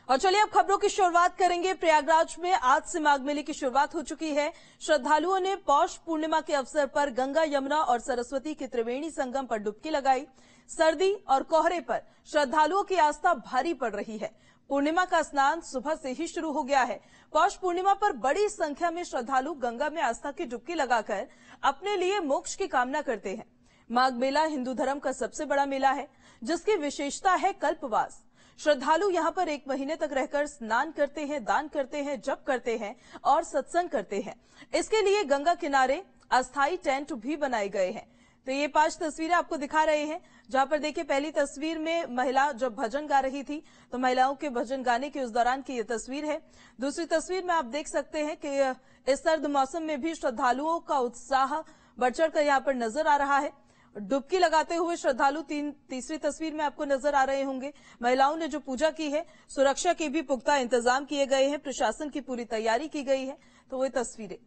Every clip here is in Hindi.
और चलिए अब खबरों की शुरुआत करेंगे। प्रयागराज में आज से माघ मेले की शुरुआत हो चुकी है। श्रद्धालुओं ने पौष पूर्णिमा के अवसर पर गंगा, यमुना और सरस्वती के त्रिवेणी संगम पर डुबकी लगाई। सर्दी और कोहरे पर श्रद्धालुओं की आस्था भारी पड़ रही है। पूर्णिमा का स्नान सुबह से ही शुरू हो गया है। पौष पूर्णिमा पर बड़ी संख्या में श्रद्धालु गंगा में आस्था की डुबकी लगाकर अपने लिए मोक्ष की कामना करते हैं। माघ मेला हिंदू धर्म का सबसे बड़ा मेला है, जिसकी विशेषता है कल्पवास। श्रद्धालु यहां पर 1 महीने तक रहकर स्नान करते हैं, दान करते हैं, जप करते हैं और सत्संग करते हैं। इसके लिए गंगा किनारे अस्थायी टेंट भी बनाए गए हैं। तो ये 5 तस्वीरें आपको दिखा रहे हैं, जहां पर देखिए पहली तस्वीर में महिला जब भजन गा रही थी, तो महिलाओं के भजन गाने के उस दौरान की ये तस्वीर है। दूसरी तस्वीर में आप देख सकते हैं कि इस सर्द मौसम में भी श्रद्धालुओं का उत्साह बढ़ चढ़कर यहाँ पर नजर आ रहा है। डुबकी लगाते हुए श्रद्धालु तीसरी तस्वीर में आपको नजर आ रहे होंगे। महिलाओं ने जो पूजा की है, सुरक्षा के भी पुख्ता इंतजाम किए गए हैं, प्रशासन की पूरी तैयारी की गई है। तो वो तस्वीरें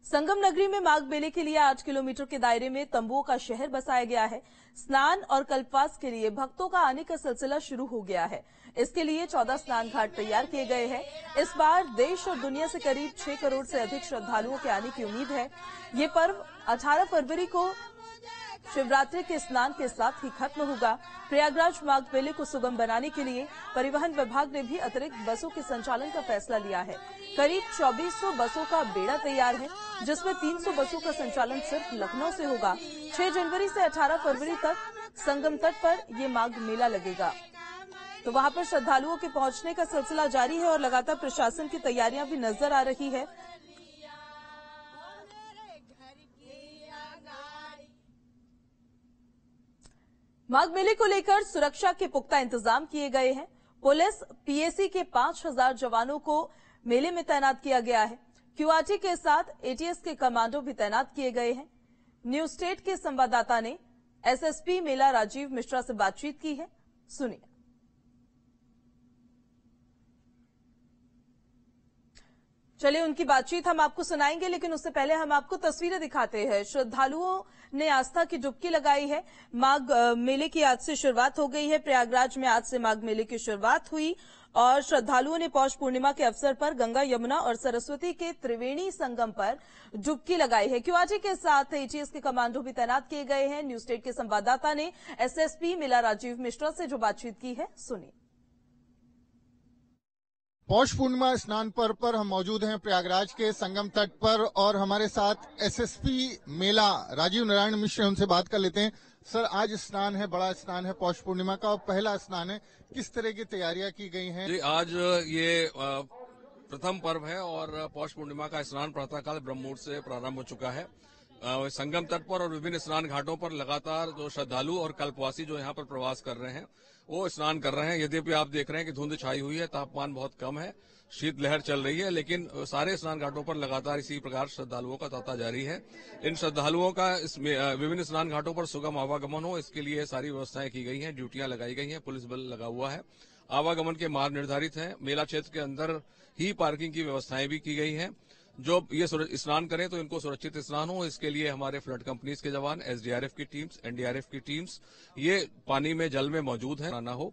संगम नगरी में माघ मेले के लिए 8 किलोमीटर के दायरे में तंबुओं का शहर बसाया गया है। स्नान और कल्पवास के लिए भक्तों का आने का सिलसिला शुरू हो गया है। इसके लिए 14 स्नान घाट तैयार किए गए हैं। इस बार देश और दुनिया से करीब 6 करोड़ से अधिक श्रद्धालुओं के आने की उम्मीद है। ये पर्व 18 फरवरी को शिवरात्रि के स्नान के साथ ही खत्म होगा। प्रयागराज माघ मेले को सुगम बनाने के लिए परिवहन विभाग ने भी अतिरिक्त बसों के संचालन का फैसला लिया है। करीब 2400 बसों का बेड़ा तैयार है, जिसमें 300 बसों का संचालन सिर्फ लखनऊ से होगा। 6 जनवरी से 18 फरवरी तक संगम तट पर ये माघ मेला लगेगा। तो वहां पर श्रद्धालुओं के पहुंचने का सिलसिला जारी है और लगातार प्रशासन की तैयारियां भी नजर आ रही है। माघ मेले को लेकर सुरक्षा के पुख्ता इंतजाम किए गए हैं। पुलिस, पीएसी के 5000 जवानों को मेले में तैनात किया गया है। क्यूआरटी के साथ एटीएस के कमांडो भी तैनात किए गए हैं। न्यूज स्टेट के संवाददाता ने एसएसपी मेला राजीव मिश्रा से बातचीत की है, सुनिए। चलिए उनकी बातचीत हम आपको सुनाएंगे, लेकिन उससे पहले हम आपको तस्वीरें दिखाते हैं। श्रद्धालुओं ने आस्था की डुबकी लगाई है। माघ मेले की आज से शुरुआत हो गई है। प्रयागराज में आज से माघ मेले की शुरुआत हुई और श्रद्धालुओं ने पौष पूर्णिमा के अवसर पर गंगा, यमुना और सरस्वती के त्रिवेणी संगम पर डुबकी लगाई है। क्यूआरटी के साथ एटीएस के कमांडो भी तैनात किए गए हैं। न्यूज स्टेट के संवाददाता ने एसएसपी मेला राजीव मिश्रा से जो बातचीत की है, सुनिए। पौष पूर्णिमा स्नान पर्व पर हम मौजूद हैं प्रयागराज के संगम तट पर और हमारे साथ एसएसपी मेला राजीव नारायण मिश्र, उनसे बात कर लेते हैं। सर, आज स्नान है, बड़ा स्नान है पौष पूर्णिमा का और पहला स्नान है, किस तरह की तैयारियां की गई हैं? जी, आज ये प्रथम पर्व है और पौष पूर्णिमा का स्नान प्रातःकाल ब्रह्ममुहूर्त से प्रारंभ हो चुका है। संगम तट पर और विभिन्न स्नान घाटों पर लगातार जो श्रद्धालु और कल्पवासी जो यहाँ पर प्रवास कर रहे हैं वो स्नान कर रहे हैं। यद्यपि आप देख रहे हैं कि धुंध छाई हुई है, तापमान बहुत कम है, शीतलहर चल रही है, लेकिन सारे स्नान घाटों पर लगातार इसी प्रकार श्रद्धालुओं का तांता जारी है। इन श्रद्धालुओं का विभिन्न स्नान घाटों पर सुगम आवागमन हो, इसके लिए सारी व्यवस्थाएं की गई हैं, ड्यूटियां लगाई गई हैं, पुलिस बल लगा हुआ है, आवागमन के मार्ग निर्धारित हैं। मेला क्षेत्र के अंदर ही पार्किंग की व्यवस्थाएं भी की गई हैं। जो ये स्नान करें तो इनको सुरक्षित स्नान हो, इसके लिए हमारे फ्लड कंपनीज के जवान, एसडीआरएफ की टीम्स, एनडीआरएफ की टीम्स ये पानी में, जल में मौजूद है। ना हो,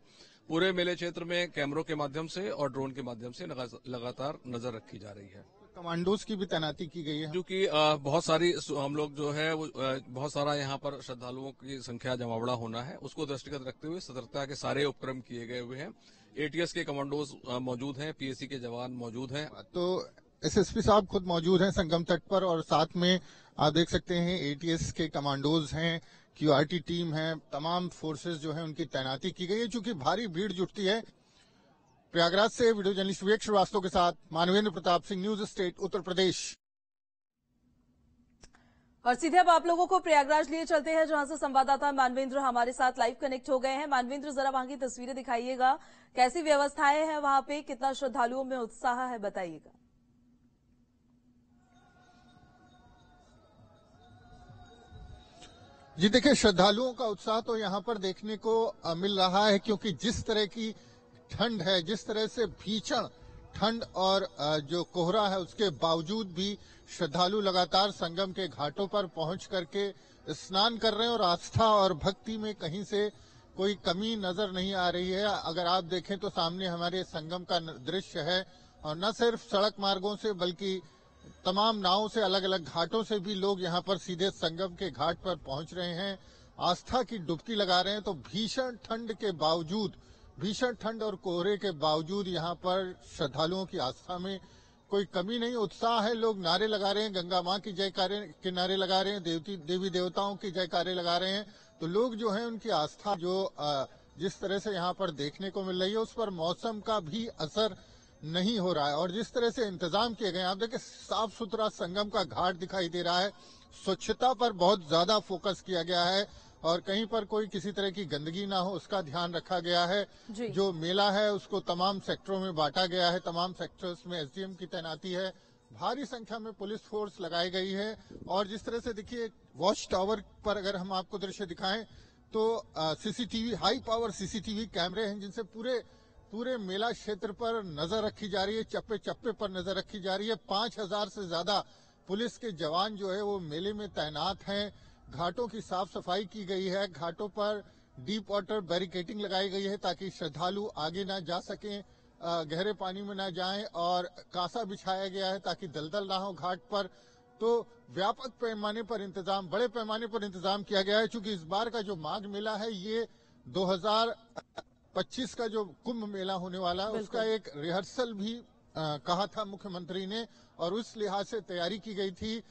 पूरे मेले क्षेत्र में कैमरों के माध्यम से और ड्रोन के माध्यम से लगातार नजर रखी जा रही है। कमांडोज की भी तैनाती की गई है, क्योंकि बहुत सारी हम लोग जो है वो बहुत सारा यहाँ पर श्रद्धालुओं की संख्या जमावड़ा होना है, उसको दृष्टिगत रखते हुए सतर्कता के सारे उपक्रम किए गए हुए हैं। एटीएस के कमांडोज मौजूद हैं, पीएसी के जवान मौजूद हैं। तो एसएसपी साहब खुद मौजूद हैं संगम तट पर और साथ में आप देख सकते हैं एटीएस के कमांडोज हैं, क्यूआरटी टीम है, तमाम फोर्सेस जो है उनकी तैनाती की गई है, चूंकि भारी भीड़ जुटती है। प्रयागराज से वीडियो जर्नलिस्ट विवेक श्रीवास्तव के साथ मानवेंद्र प्रताप सिंह, न्यूज स्टेट, उत्तर प्रदेश। और सीधे अब आप लोगों को प्रयागराज लिए चलते हैं, जहां से संवाददाता मानवेंद्र हमारे साथ लाइव कनेक्ट हो गए हैं। मानवेंद्र, जरा वहां की तस्वीरें दिखाइएगा, कैसी व्यवस्थाएं हैं वहां पे, कितना श्रद्धालुओं में उत्साह है, बताइएगा। जी देखिए, श्रद्धालुओं का उत्साह तो यहाँ पर देखने को मिल रहा है, क्योंकि जिस तरह की ठंड है, जिस तरह से भीषण ठंड और जो कोहरा है उसके बावजूद भी श्रद्धालु लगातार संगम के घाटों पर पहुंच करके स्नान कर रहे हैं और आस्था और भक्ति में कहीं से कोई कमी नजर नहीं आ रही है। अगर आप देखें तो सामने हमारे संगम का दृश्य है और न सिर्फ सड़क मार्गों से बल्कि तमाम नावों से, अलग अलग घाटों से भी लोग यहाँ पर सीधे संगम के घाट पर पहुंच रहे हैं, आस्था की डुबकी लगा रहे हैं। तो भीषण ठंड के बावजूद, भीषण ठंड और कोहरे के बावजूद यहाँ पर श्रद्धालुओं की आस्था में कोई कमी नहीं, उत्साह है। लोग नारे लगा रहे हैं, गंगा मां की जयकारे के नारे लगा रहे हैं, देवी देवताओं की जयकारे लगा रहे हैं। तो लोग जो है उनकी आस्था जो जिस तरह से यहाँ पर देखने को मिल रही है उस पर मौसम का भी असर नहीं हो रहा है। और जिस तरह से इंतजाम किए गए, आप देखिए साफ सुथरा संगम का घाट दिखाई दे रहा है, स्वच्छता पर बहुत ज्यादा फोकस किया गया है और कहीं पर कोई किसी तरह की गंदगी ना हो उसका ध्यान रखा गया है। जो मेला है उसको तमाम सेक्टरों में बांटा गया है, तमाम सेक्टर्स में एसडीएम की तैनाती है, भारी संख्या में पुलिस फोर्स लगाई गई है। और जिस तरह से देखिए वॉच टावर पर अगर हम आपको दृश्य दिखाएं तो सीसीटीवी, हाई पावर सीसीटीवी कैमरे हैं जिनसे पूरे मेला क्षेत्र पर नजर रखी जा रही है, चप्पे चप्पे पर नजर रखी जा रही है। 5000 से ज्यादा पुलिस के जवान जो है वो मेले में तैनात हैं। घाटों की साफ सफाई की गई है, घाटों पर डीप वाटर बैरिकेडिंग लगाई गई है ताकि श्रद्धालु आगे ना जा सकें, गहरे पानी में ना जाएं, और कांसा बिछाया गया है ताकि दलदल ना हो घाट पर। तो व्यापक पैमाने पर इंतजाम, बड़े पैमाने पर इंतजाम किया गया है। चूंकि इस बार का जो माघ मेला है ये 2025 का जो कुंभ मेला होने वाला है उसका एक रिहर्सल भी कहा था मुख्यमंत्री ने और उस लिहाज से तैयारी की गई थी।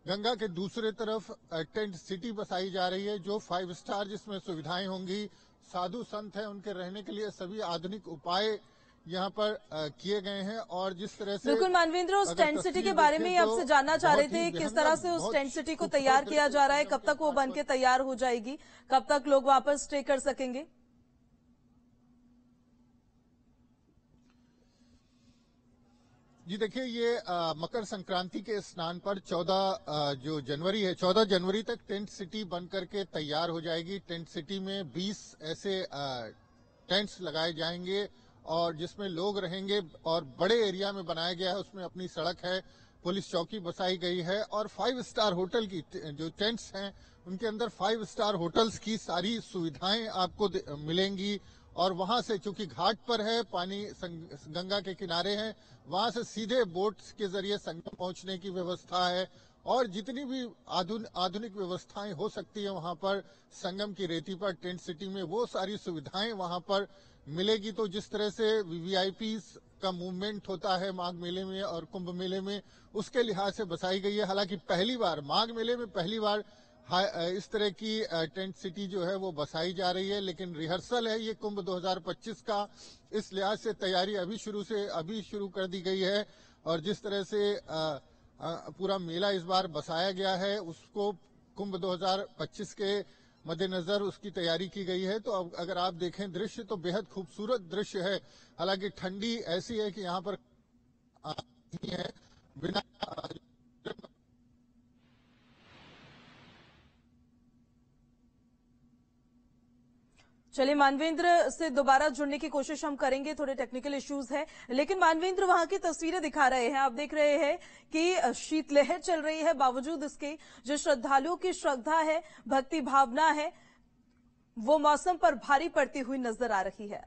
गंगा के दूसरे तरफ टेंट सिटी बसाई जा रही है जो 5 स्टार, जिसमें सुविधाएं होंगी, साधु संत हैं उनके रहने के लिए सभी आधुनिक उपाय यहाँ पर किए गए हैं। और जिस तरह से बिल्कुल मानवेंद्र, उस टेंट सिटी के बारे में आपसे जानना चाह रहे थे, किस तरह से उस टेंट सिटी को तैयार किया जा रहा है, कब तक वो बनके तैयार हो जाएगी, कब तक लोग वापस स्टे कर सकेंगे? जी देखिए, ये मकर संक्रांति के स्नान पर 14 जनवरी तक टेंट सिटी बन करके तैयार हो जाएगी। टेंट सिटी में 20 ऐसे टेंट्स लगाए जाएंगे और जिसमें लोग रहेंगे और बड़े एरिया में बनाया गया है, उसमें अपनी सड़क है, पुलिस चौकी बसाई गई है और 5 स्टार होटल की जो टेंट्स हैं उनके अंदर 5 स्टार होटल्स की सारी सुविधाएं आपको मिलेंगी। और वहां से, चूंकि घाट पर है, पानी गंगा के किनारे है, वहां से सीधे बोट्स के जरिए संगम पहुंचने की व्यवस्था है और जितनी भी आधुनिक व्यवस्थाएं हो सकती है वहां पर संगम की रेती पर टेंट सिटी में, वो सारी सुविधाएं वहां पर मिलेगी। तो जिस तरह से वीवीआईपी का मूवमेंट होता है माघ मेले में और कुंभ मेले में, उसके लिहाज से बसाई गई है। हालांकि पहली बार माघ मेले में पहली बार इस तरह की टेंट सिटी जो है वो बसाई जा रही है, लेकिन रिहर्सल है ये कुंभ 2025 का, इस लिहाज से तैयारी अभी शुरू कर दी गई है। और जिस तरह से पूरा मेला इस बार बसाया गया है उसको कुंभ 2025 के मद्देनजर उसकी तैयारी की गई है। तो अब अगर आप देखें दृश्य तो बेहद खूबसूरत दृश्य है। हालांकि ठंडी ऐसी है कि यहाँ पर है बिना चलिए मानवेंद्र से दोबारा जुड़ने की कोशिश हम करेंगे, थोड़े टेक्निकल इश्यूज हैं, लेकिन मानवेंद्र वहां की तस्वीरें दिखा रहे हैं, आप देख रहे हैं कि शीतलहर चल रही है, बावजूद इसके जो श्रद्धालुओं की श्रद्धा है, भक्ति भावना है, वो मौसम पर भारी पड़ती हुई नजर आ रही है।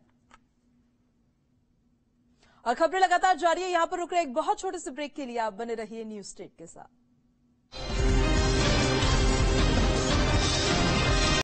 और खबरें लगातार जारी है, यहां पर रुक रहे एक बहुत छोटे से ब्रेक के लिए आप बने रहिए न्यूज स्टेट के साथ।